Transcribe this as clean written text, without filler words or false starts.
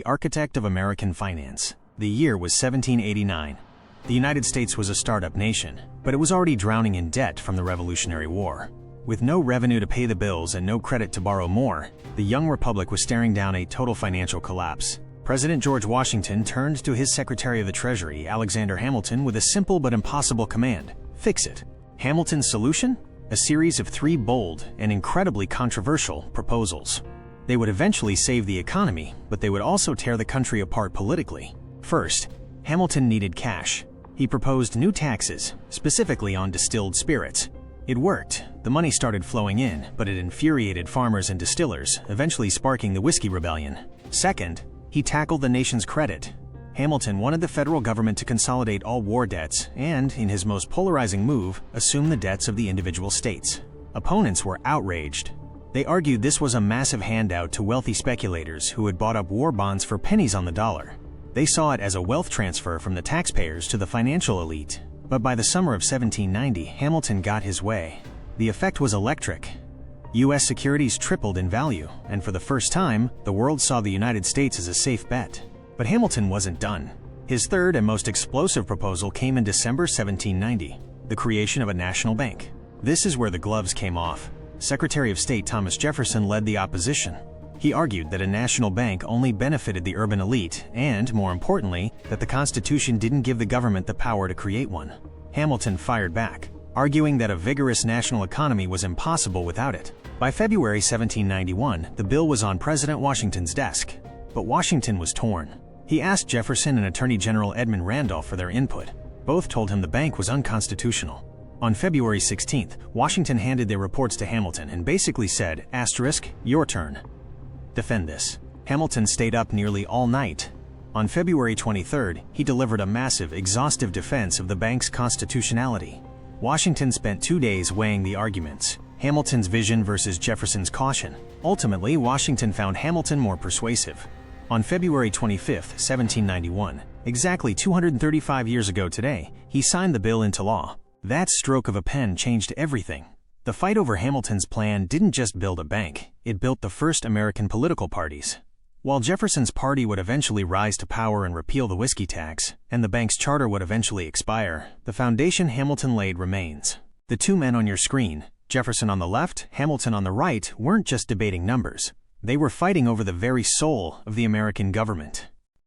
the architect of American finance. The year was 1789. The United States was a startup nation, but it was already drowning in debt from the Revolutionary War. With no revenue to pay the bills and no credit to borrow more, the young republic was staring down a total financial collapse. President George Washington turned to his Secretary of the Treasury, Alexander Hamilton, with a simple but impossible command: fix it. Hamilton's solution? A series of 3 bold and incredibly controversial proposals. They would eventually save the economy, but they would also tear the country apart politically. First, Hamilton needed cash. He proposed new taxes, specifically on distilled spirits. It worked. The money started flowing in, but it infuriated farmers and distillers, eventually sparking the Whiskey Rebellion. Second, he tackled the nation's credit. Hamilton wanted the federal government to consolidate all war debts and, in his most polarizing move, assume the debts of the individual states. Opponents were outraged. They argued this was a massive handout to wealthy speculators who had bought up war bonds for pennies on the dollar. They saw it as a wealth transfer from the taxpayers to the financial elite. But by the summer of 1790, Hamilton got his way. The effect was electric. U.S. securities tripled in value, and for the first time, the world saw the United States as a safe bet. But Hamilton wasn't done. His third and most explosive proposal came in December 1790, the creation of a national bank. This is where the gloves came off. Secretary of State Thomas Jefferson led the opposition. He argued that a national bank only benefited the urban elite and, more importantly, that the Constitution didn't give the government the power to create one. Hamilton fired back, arguing that a vigorous national economy was impossible without it. By February 1791, the bill was on President Washington's desk. But Washington was torn. He asked Jefferson and Attorney General Edmund Randolph for their input. Both told him the bank was unconstitutional. On February 16th, Washington handed their reports to Hamilton and basically said, "Your turn. Defend this." Hamilton stayed up nearly all night. On February 23rd, he delivered a massive, exhaustive defense of the bank's constitutionality. Washington spent 2 days weighing the arguments, Hamilton's vision versus Jefferson's caution. Ultimately, Washington found Hamilton more persuasive. On February 25, 1791, exactly 235 years ago today, he signed the bill into law. That stroke of a pen changed everything. The fight over Hamilton's plan didn't just build a bank, it built the first American political parties. While Jefferson's party would eventually rise to power and repeal the whiskey tax, and the bank's charter would eventually expire, the foundation Hamilton laid remains. The 2 men on your screen, Jefferson on the left, Hamilton on the right, weren't just debating numbers. They were fighting over the very soul of the American government.